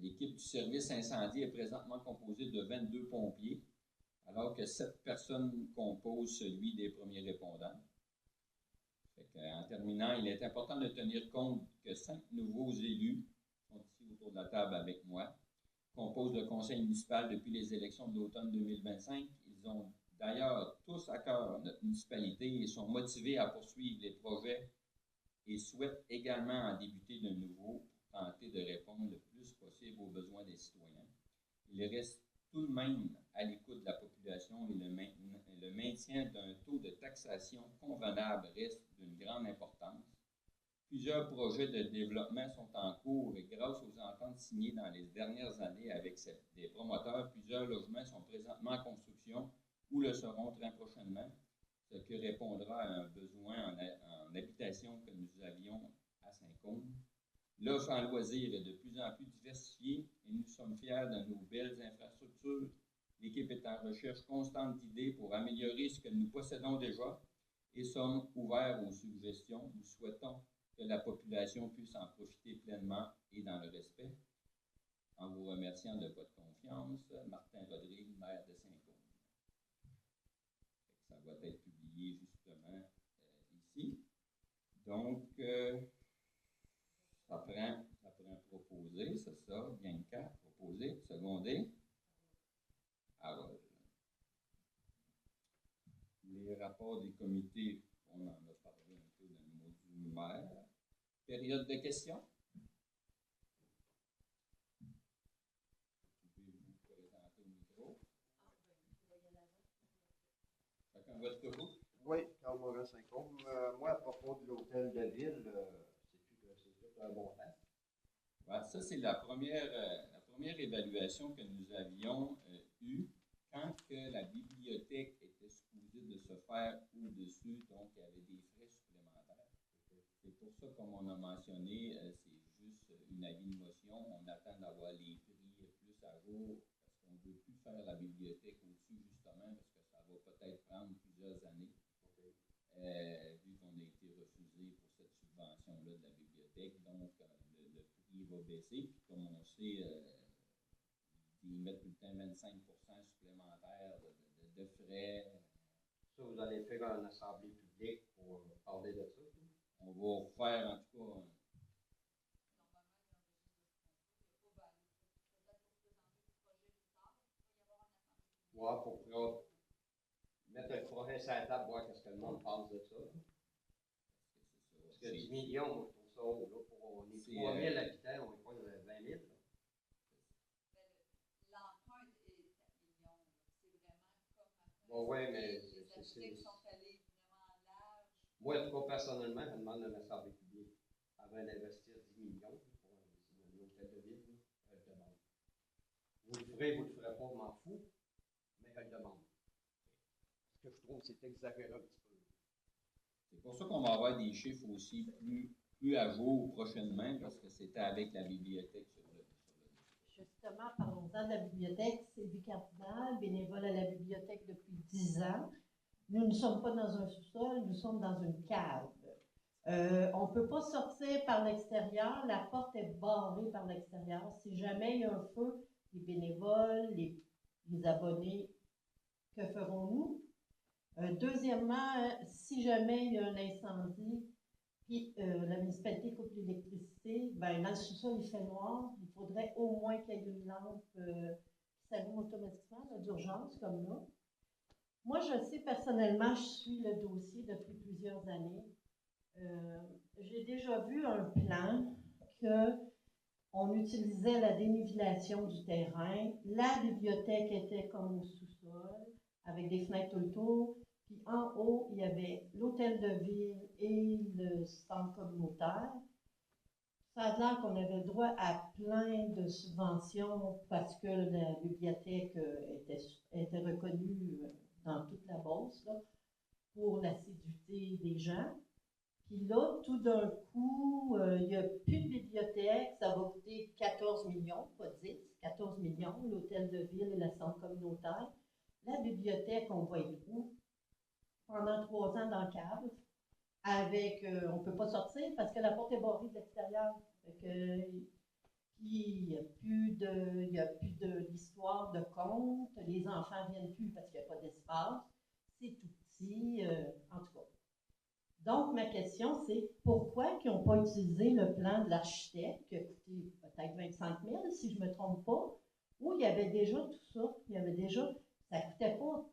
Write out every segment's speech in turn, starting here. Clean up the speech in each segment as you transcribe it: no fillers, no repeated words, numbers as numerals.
L'équipe du service incendie est présentement composée de 22 pompiers, alors que 7 personnes composent celui des premiers répondants. En terminant, il est important de tenir compte que 5 nouveaux élus sont ici autour de la table avec moi, composent le conseil municipal depuis les élections de l'automne 2025. Ils ont d'ailleurs tous à cœur notre municipalité et sont motivés à poursuivre les projets et souhaitent également en débuter de nouveau pour tenter de répondre le plus possible aux besoins des citoyens. Il reste tout de même à l'écoute de la population et le maintien d'un taux de taxation convenable reste d'une grande importance. Plusieurs projets de développement sont en cours et grâce aux ententes signées dans les dernières années avec des promoteurs, plusieurs logements sont présentement en construction ou le seront très prochainement, ce qui répondra à un besoin en habitation que nous avions à Saint-Côme. L'offre en loisirs est de plus en plus diversifiée et nous sommes fiers de nos belles infrastructures. L'équipe est en recherche constante d'idées pour améliorer ce que nous possédons déjà et sommes ouverts aux suggestions. Nous souhaitons que la population puisse en profiter pleinement et dans le respect. En vous remerciant de votre confiance, Martin Rodrigue, maire de Saint-Côme. Ça va être publié justement ici. Donc, ça prend proposer, c'est ça, Bianca, proposer, seconder. Alors, les rapports des comités, on en a parlé un peu dans le mot du maire. Période de questions. Vous pouvez vous présenter au micro. Chacun votre tour. Oui, Carl Morin Saint-Côme. Moi, à propos de l'hôtel de ville, c'est un bon temps. Ouais, ça, c'est la première évaluation que nous avions eue quand que la bibliothèque était supposée de se faire au-dessus, donc il y avait des frais supplémentaires. C'est pour ça, comme on a mentionné, c'est juste une avis de motion. On attend d'avoir les prix plus à jour parce qu'on ne veut plus faire la bibliothèque au-dessus, justement, parce que ça va peut-être prendre plusieurs années. Vu qu'on a été refusé pour cette subvention-là de la bibliothèque, donc le prix va baisser. Puis comme on sait, ils mettent tout le temps 25% supplémentaire de frais. Ça, vous allez faire une assemblée publique pour parler de ça? On va faire en tout cas. Ouais, pour mettre le projet sur la table, voir ce que le monde pense de ça. Parce que 10 millions, moi, je trouve ça haut. Là, pour les 3 000 habitants, on est pas de 20 000. L'empreinte est 4 millions. C'est vraiment comme. Bon, oui, mais les architectes sont allés vraiment large. Moi, en tout cas, personnellement, je demande une assemblée publique avant d'investir 10 millions pour un hôtel de ville. Je le demande. Vous le ferez, vous le ferez pas, je m'en fous, mais je le demande. Ce que je trouve, c'est exagéré un petit peu. C'est pour ça qu'on va avoir des chiffres aussi plus à jour prochainement, parce que c'était avec la bibliothèque sur le Justement, parlons-en de la bibliothèque. Sylvie Cardinal, bénévole à la bibliothèque depuis 10 ans. Nous ne sommes pas dans un sous-sol, nous sommes dans une cave. On ne peut pas sortir par l'extérieur, la porte est barrée par l'extérieur. Si jamais il y a un feu, les bénévoles, les abonnés, que ferons-nous? Deuxièmement, si jamais il y a un incendie, puis la municipalité coupe l'électricité, ben dans le sous-sol il fait noir, il faudrait au moins qu'il y ait une lampe qui s'allume automatiquement d'urgence comme là. Moi, je sais personnellement, je suis le dossier depuis plusieurs années. J'ai déjà vu un plan qu'on utilisait la dénivellation du terrain. La bibliothèque était comme au sous-sol, avec des fenêtres tout le tour. Puis en haut, il y avait l'hôtel de ville et le centre communautaire. Ça a l'air qu'on avait droit à plein de subventions parce que la bibliothèque était reconnue dans toute la Beauce là, pour l'assiduité des gens. Puis là, tout d'un coup, il n'y a plus de bibliothèque, ça va coûter 14 millions, pas 10, 14 millions, l'hôtel de ville et le centre communautaire. La bibliothèque, on va être où? Pendant 3 ans dans le cave, avec, on ne peut pas sortir parce que la porte est barrée de l'extérieur. puis il n'y a plus d'histoire de conte, les enfants ne viennent plus parce qu'il n'y a pas d'espace, c'est tout petit, en tout cas. Donc, ma question, c'est pourquoi ils n'ont pas utilisé le plan de l'architecte, qui a coûté peut-être 25 000, si je ne me trompe pas, où il y avait déjà tout ça, ça ne coûtait pas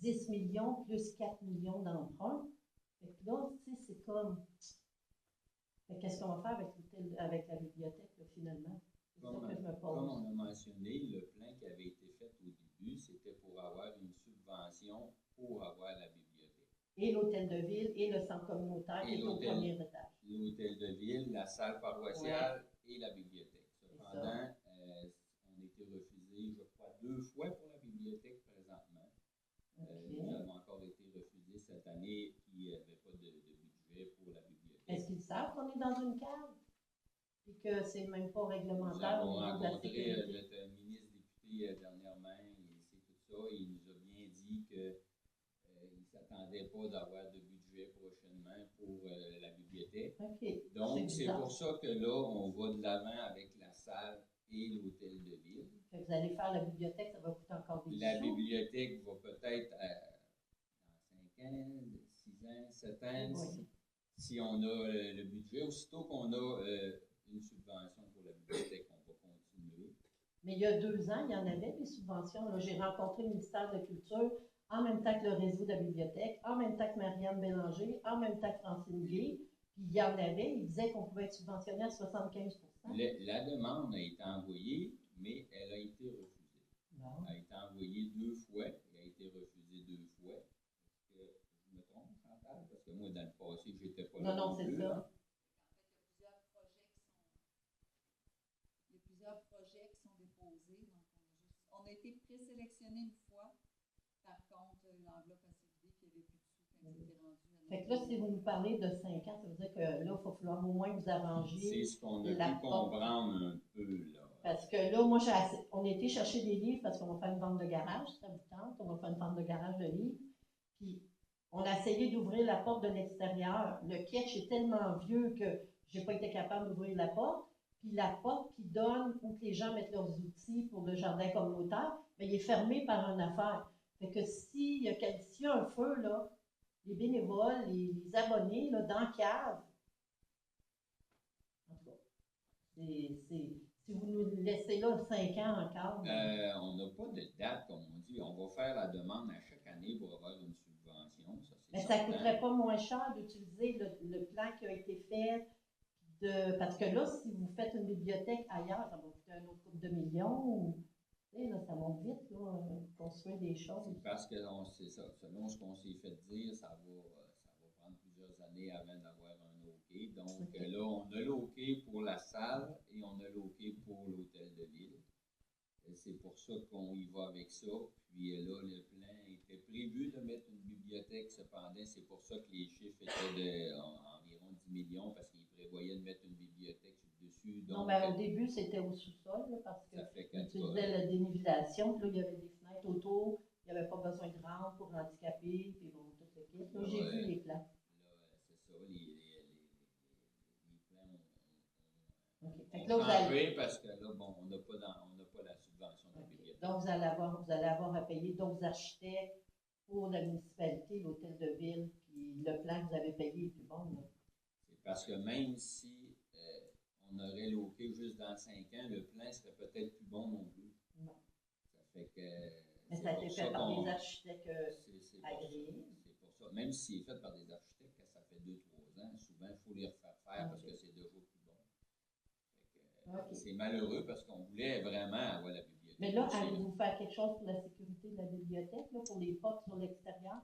10 millions plus 4 millions d'emprunts. Fait que là, tu sais, c'est comme... Qu'est-ce qu'on va faire avec la bibliothèque, là, finalement? C'est ça que je me pose. Comme on a mentionné, le plan qui avait été fait au début, c'était pour avoir une subvention pour avoir la bibliothèque. Et l'hôtel de ville et le centre communautaire qui est au premier étage. L'hôtel de ville, la salle paroissiale et la bibliothèque. Cependant, on a été refusé, je crois, 2 fois pour la bibliothèque présentement. Nous avons encore été refusés cette année qui n'avait pas de budget pour la bibliothèque. Est-ce qu'ils savent qu'on est dans une cave? Et que c'est même pas réglementaire Nous au avons niveau de la rencontré sécurité? notre ministre député dernièrement, il sait tout ça, il nous a bien dit qu'il ne s'attendait pas d'avoir de budget prochainement pour la bibliothèque. Okay. Donc, c'est pour ça que là, on va de l'avant avec la salle et l'hôtel de ville. Fait que vous allez faire la bibliothèque, ça va coûter encore des La sous. bibliothèque va peut-être dans 5 ans, 6 ans, 7 ans, Oui. si on a le budget. Aussitôt qu'on a une subvention pour la bibliothèque, on va continuer. Mais il y a 2 ans, il y en avait des subventions. Là, j'ai rencontré le ministère de la Culture en même temps que le réseau de la bibliothèque, en même temps que Marianne Bélanger, en même temps que Francine Gay. Puis il y en avait, ils disaient qu'on pouvait être subventionné à 75 La demande a été envoyée, mais elle a été refusée. Bon. Elle a été envoyée 2 fois et a été refusée 2 fois. Est-ce que je me trompe, Chantal? Parce que moi, dans le passé, je n'étais pas là. Non, c'est ça. Hein? Il y a plusieurs projets qui sont déposés. Donc on a été présélectionné une fois. Par contre, l'enveloppe a séduit qu'il n'y avait plus de sous quand c'était rendu. Fait que là, si vous nous parlez de 5 ans, ça veut dire que là, il va falloir au moins vous arranger. C'est ce qu'on a la pu comprendre un peu, là. Parce que là, moi, on a été chercher des livres parce qu'on va faire une vente de garage, ça vous tente, on va faire une vente de garage de livres. Puis, on a essayé d'ouvrir la porte de l'extérieur. Le catch est tellement vieux que j'ai pas été capable d'ouvrir la porte. Puis, la porte qui donne où que les gens mettent leurs outils pour le jardin communautaire, bien, il est fermé par une affaire. Fait que s'il y a un feu, là, les bénévoles, les abonnés, là, dans la cave, en tout cas, si vous nous laissez là 5 ans encore. On n'a pas de date, comme on dit. On va faire la demande à chaque année pour avoir une subvention. Mais ça ne coûterait pas moins cher d'utiliser le plan qui a été fait. Parce que là, si vous faites une bibliothèque ailleurs, ça va coûter un autre couple de millions. Là, ça monte vite, là, construire des choses. C'est parce que c'est ça. Selon ce qu'on s'est fait dire, ça va prendre plusieurs années avant d'avoir un OK. Donc là, on a l'OK pour la salle et on a l'OK pour l'hôtel de ville. C'est pour ça qu'on y va avec ça. Puis là, le plan était prévu de mettre une bibliothèque. Cependant, c'est pour ça que les chiffres étaient d'environ 10 millions parce qu'ils prévoyaient de mettre une bibliothèque dessus. Donc, non, mais au début, c'était au sous-sol là, parce qu'ils utilisaient la dénivellation. Puis là, il y avait des fenêtres autour. Il n'y avait pas besoin de rampe pour handicapés. Puis bon, tout le kit. Là, j'ai vu les plans. Là, c'est ça. Les plans ont changé parce que là, bon, on n'a pas la subvention de la bibliothèque. Donc, vous allez avoir à payer d'autres architectes pour la municipalité, l'hôtel de ville, puis le plan que vous avez payé est plus bon. Là. C'est parce que même si on aurait l'OK juste dans 5 ans, le plan serait peut-être plus bon non plus. Non. Ça fait que. Mais ça a été fait par des architectes agréés. C'est pour ça. Même si c'est fait par des architectes, que ça fait 2-3 ans, souvent, il faut les refaire faire parce que c'est déjà plus bon. C'est malheureux parce qu'on voulait vraiment avoir la bibliothèque. Mais là, allez-vous faire quelque chose pour la sécurité de la bibliothèque, là, pour les portes sur l'extérieur?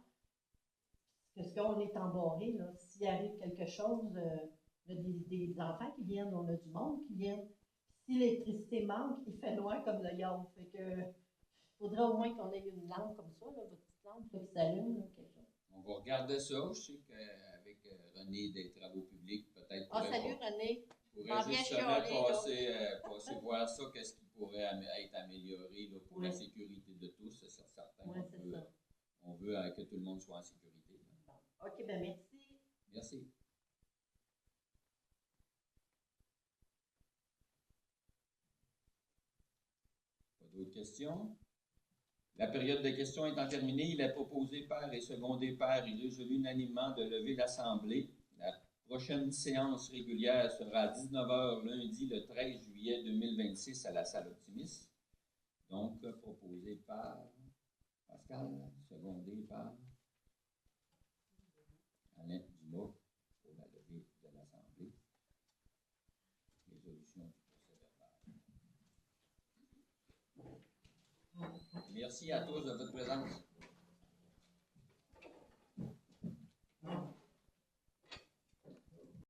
Parce qu'on est embarré, là. S'il arrive quelque chose, on a des enfants qui viennent, on a du monde qui vient. Si l'électricité manque, il fait noir comme le yard. Fait que faudrait au moins qu'on ait une lampe comme ça, là, votre petite lampe là, qui s'allume, quelque chose. On va regarder ça. Je sais qu'avec René des Travaux publics, peut-être. Salut René! Pourrait justement passer voir ça, qu'est-ce qui pourrait être amélioré là, pour la sécurité de tous, c'est certain. On veut que tout le monde soit en sécurité. Bon. OK, bien merci. Merci. questions? La période de questions étant terminée, il est proposé par et secondé par et résolu unanimement de lever l'Assemblée. La prochaine séance régulière sera à 19h lundi le 13 juillet 2026 à la salle Optimis. Donc, proposé par Pascal, secondé par Alain Dumas pour la levée de l'Assemblée. Résolution du procès verbal. Merci à tous de votre présence.